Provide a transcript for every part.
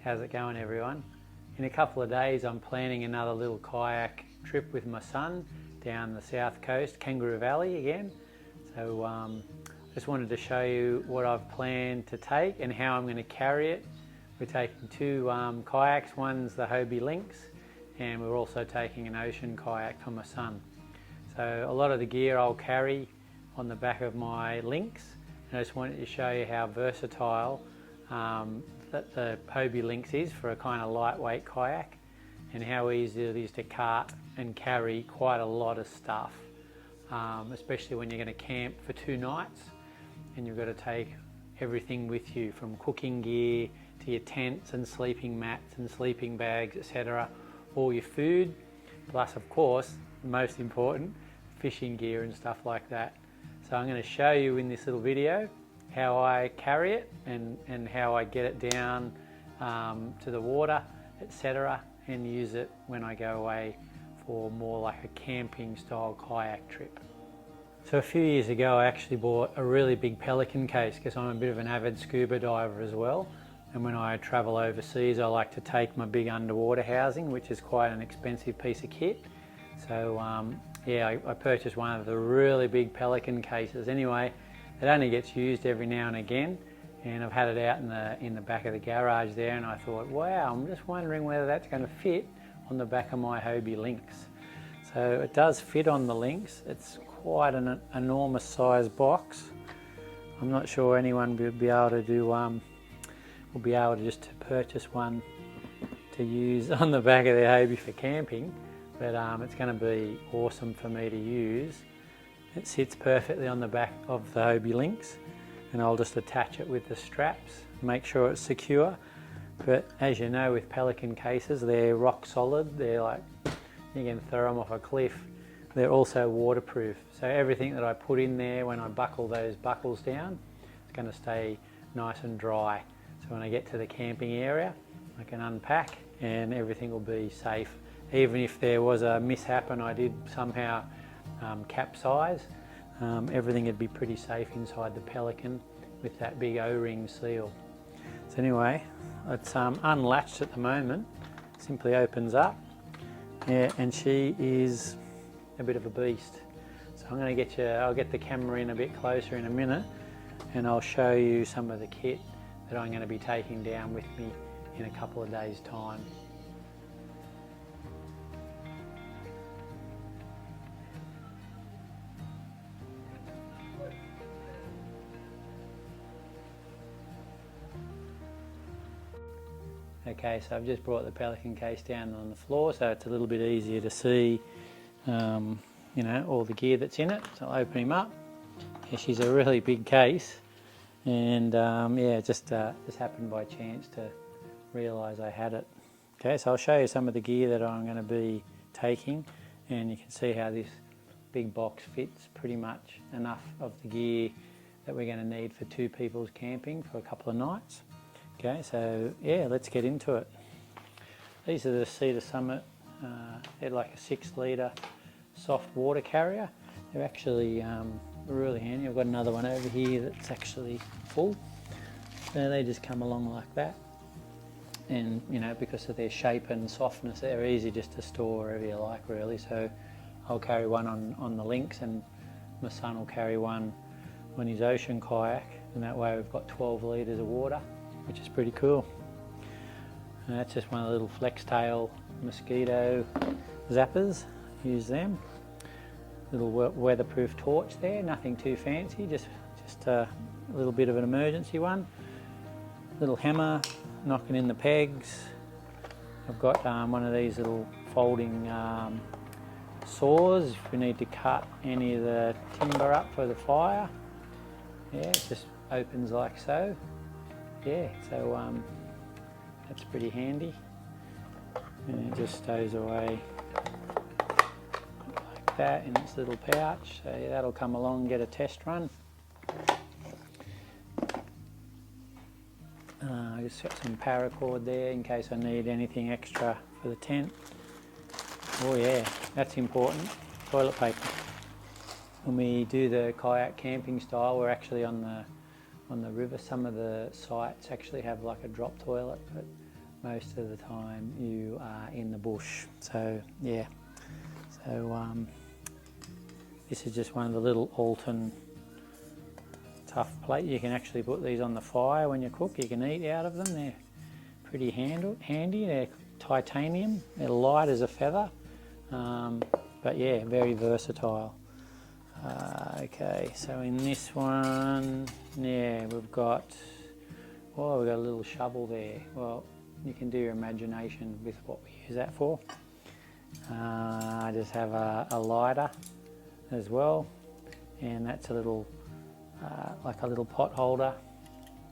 How's it going, everyone? In a couple of days I'm planning another little kayak trip with my son down the south coast, Kangaroo Valley again. So I just wanted to show you what I've planned to take and how I'm going to carry it. We're taking two kayaks, one's the Hobie Lynx and we're also taking an ocean kayak for my son. So a lot of the gear I'll carry on the back of my Lynx, and I just wanted to show you how versatile that the Hobie Lynx is for a kind of lightweight kayak, and how easy it is to cart and carry quite a lot of stuff, especially when you're going to camp for 2 nights and you've got to take everything with you, from cooking gear to your tents and sleeping mats and sleeping bags, etc. All your food, plus of course, most important, fishing gear and stuff like that. So I'm going to show you in this little video how I carry it and how I get it down to the water, etc., and use it when I go away for more like a camping style kayak trip. So a few years ago I actually bought a really big Pelican case because I'm a bit of an avid scuba diver as well, and when I travel overseas I like to take my big underwater housing, which is quite an expensive piece of kit. So yeah, I purchased one of the really big Pelican cases. Anyway, it only gets used every now and again, and I've had it out in the back of the garage there, and I thought, wow, I'm just wondering whether that's going to fit on the back of my Hobie Lynx. So it does fit on the Lynx. It's quite an enormous size box. I'm not sure anyone will be able to do will be able to just purchase one to use on the back of their Hobie for camping, but it's going to be awesome for me to use. It sits perfectly on the back of the Hobie Lynx, and I'll just attach it with the straps, make sure it's secure. But as you know, with Pelican cases, they're rock solid. They're like, you can throw them off a cliff. They're also waterproof, so everything that I put in there when I buckle those buckles down, it's going to stay nice and dry. So when I get to the camping area, I can unpack and everything will be safe. Even if there was a mishap and I did somehow capsize, everything would be pretty safe inside the Pelican with that big O-ring seal. So anyway, it's unlatched at the moment. Simply opens up, yeah, and she is a bit of a beast. So I'm going to get you, I'll get the camera in a bit closer in a minute, and I'll show you some of the kit that I'm going to be taking down with me in a couple of days' time. Okay, so I've just brought the Pelican case down on the floor, so it's a little bit easier to see, you know, all the gear that's in it. So I'll open him up. Yeah, she's a really big case, and yeah, it just happened by chance to realise I had it. Okay, so I'll show you some of the gear that I'm going to be taking, and you can see how this big box fits pretty much enough of the gear that we're going to need for 2 people's camping for a couple of nights. Okay, so yeah, let's get into it. These are the Cedar Summit, they're like a 6-litre soft water carrier. They're actually really handy. I've got another one over here that's actually full. So they just come along like that. And you know, because of their shape and softness, they're easy just to store wherever you like, really. So I'll carry one on the Lynx, and my son will carry one on his ocean kayak, and that way we've got 12 litres of water, which is pretty cool. And that's just one of the little flex tail mosquito zappers. Use them. Little weatherproof torch there, nothing too fancy, just a little bit of an emergency one. Little hammer, knocking in the pegs. I've got one of these little folding saws if we need to cut any of the timber up for the fire. Yeah, it just opens like so. Yeah, so that's pretty handy, and it just stows away like that in its little pouch. So yeah, that'll come along and get a test run. I just got some paracord there in case I need anything extra for the tent. Oh yeah, that's important. Toilet paper. When we do the kayak camping style, we're actually on the river. Some of the sites actually have like a drop toilet, but most of the time you are in the bush. So yeah, so this is just one of the little Alton tough plate. You can actually put these on the fire when you cook. You can eat out of them. They're pretty handy. They're titanium. They're light as a feather, but yeah, very versatile. Okay, so in this one, yeah, we've got a little shovel there. Well, you can do your imagination with what we use that for. I just have a lighter as well, and that's a little like a little pot holder,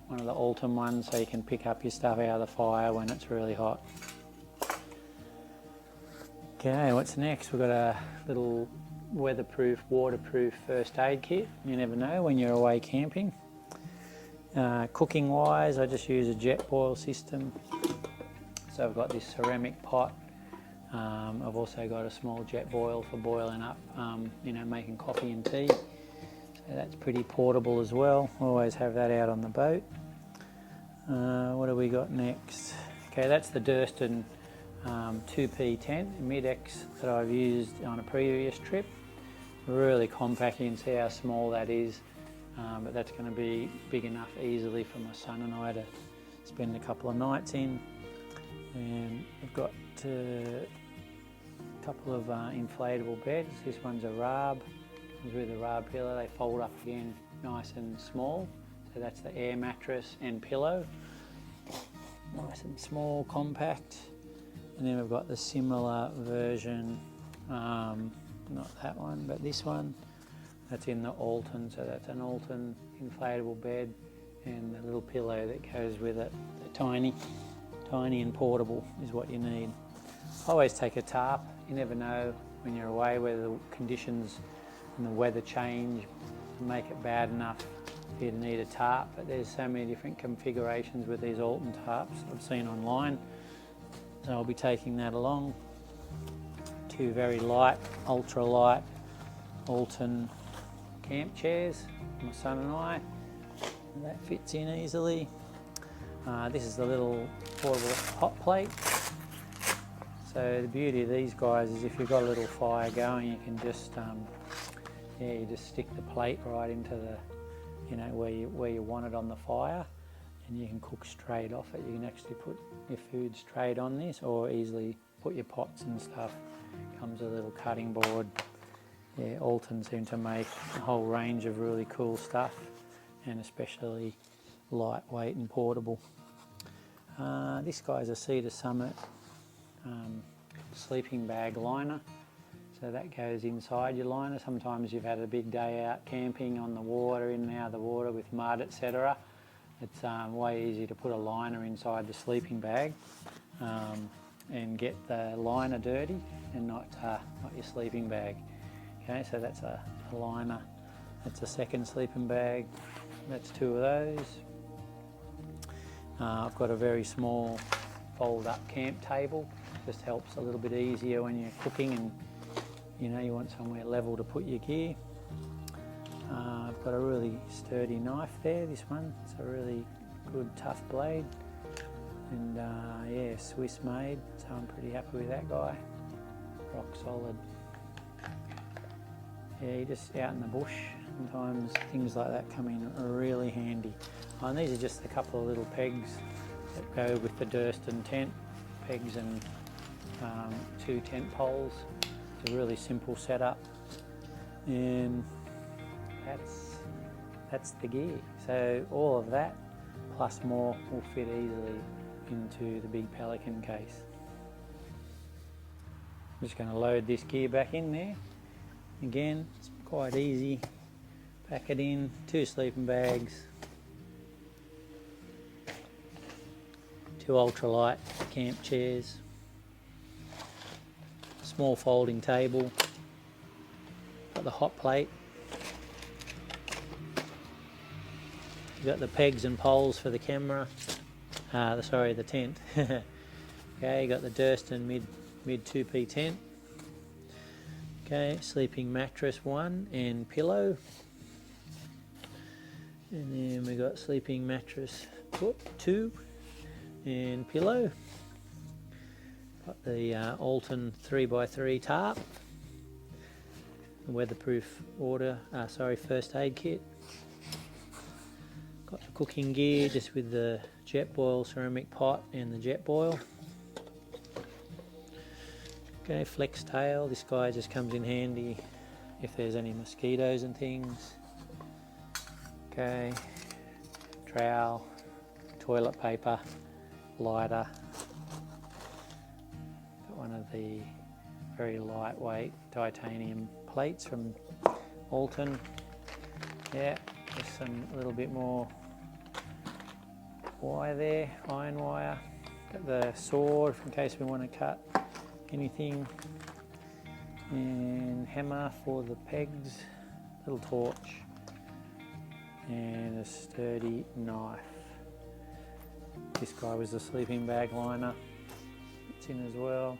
one of the Alton ones, so you can pick up your stuff out of the fire when it's really hot. Okay, what's next? We've got a little weatherproof, waterproof first aid kit. You never know when you're away camping. Cooking wise, I just use a Jetboil system. So I've got this ceramic pot. I've also got a small Jetboil for boiling up, making coffee and tea. So that's pretty portable as well. Always have that out on the boat. What do we got next? Okay, that's the Durston 2P tent, mid-X, that I've used on a previous trip. Really compact. You can see how small that is, but that's going to be big enough easily for my son and I to spend a couple of nights in. And I've got a couple of inflatable beds. This one's a Rab. Comes with a Rab pillow. They fold up again nice and small. So that's the air mattress and pillow. Nice and small, compact. And then we've got the similar version, not that one, but this one. That's in the Alton, so that's an Alton inflatable bed and the little pillow that goes with it. They're tiny and portable is what you need. Always take a tarp. You never know when you're away whether the conditions and the weather change and make it bad enough for you to need a tarp, but there's so many different configurations with these Alton tarps I've seen online. So I'll be taking that along. Two very light, ultra light Alton camp chairs, my son and I. And that fits in easily. This is the little portable hot plate. So the beauty of these guys is if you've got a little fire going, you can just, you just stick the plate right into the, where you want it on the fire, and you can cook straight off it. You can actually put your food straight on this, or easily put your pots and stuff. Comes with a little cutting board. Yeah, Alton seem to make a whole range of really cool stuff, and especially lightweight and portable. This guy's a Cedar Summit sleeping bag liner. So that goes inside your liner. Sometimes you've had a big day out camping on the water, in and out of the water with mud, etc. It's way easier to put a liner inside the sleeping bag and get the liner dirty and not your sleeping bag. Okay, so that's a liner. That's a second sleeping bag. That's two of those. I've got a very small fold-up camp table. Just helps a little bit easier when you're cooking and you want somewhere level to put your gear. I've got a really sturdy knife there, this one. It's a really good tough blade, and yeah, Swiss made, so I'm pretty happy with that guy. Rock solid. Yeah, you're just out in the bush, sometimes things like that come in really handy. And these are just a couple of little pegs that go with the Durston tent, pegs and 2 tent poles. It's a really simple setup, and that's the gear. So all of that plus more will fit easily into the big Pelican case. I'm just going to load this gear back in there. Again, it's quite easy. Pack it in, 2 sleeping bags, 2 ultralight camp chairs, small folding table, got the hot plate, you've got the pegs and poles for the camera, the tent. Okay, you got the Durston mid 2P tent. Okay, sleeping mattress 1 and pillow. And then we got sleeping mattress 2 and pillow. Got the Alton 3x3 tarp, the weatherproof first aid kit. Got the cooking gear just with the Jetboil ceramic pot and the Jetboil. Okay, flex tail, this guy just comes in handy if there's any mosquitoes and things. Okay, trowel, toilet paper, lighter. Got one of the very lightweight titanium plates from Alton. Yeah, just some little bit more wire there, iron wire. Got the sword in case we want to cut anything, and hammer for the pegs, little torch, and a sturdy knife. This guy was the sleeping bag liner, it's in as well.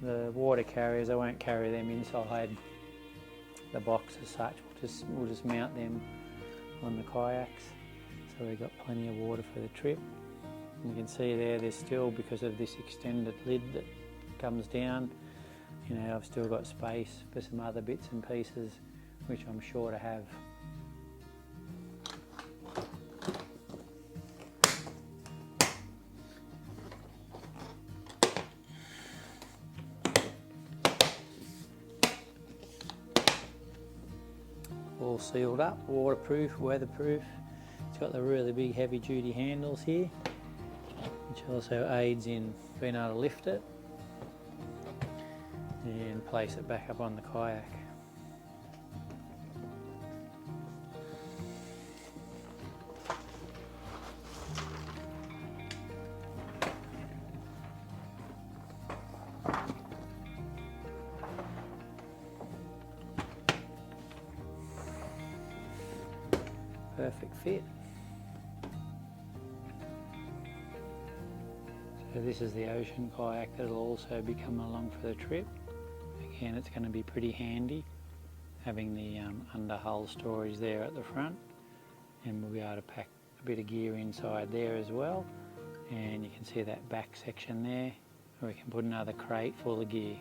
The water carriers, I won't carry them inside the box as such, we'll just mount them on the kayaks. So we've got plenty of water for the trip. And you can see there's still, because of this extended lid that comes down, you know, I've still got space for some other bits and pieces which I'm sure to have. All sealed up, waterproof, weatherproof. It's got the really big heavy duty handles here, which also aids in being able to lift it and place it back up on the kayak. Perfect fit. So this is the ocean kayak that will also be coming along for the trip. Again, it's going to be pretty handy having the under hull storage there at the front, and we'll be able to pack a bit of gear inside there as well. And you can see that back section there where we can put another crate full of gear.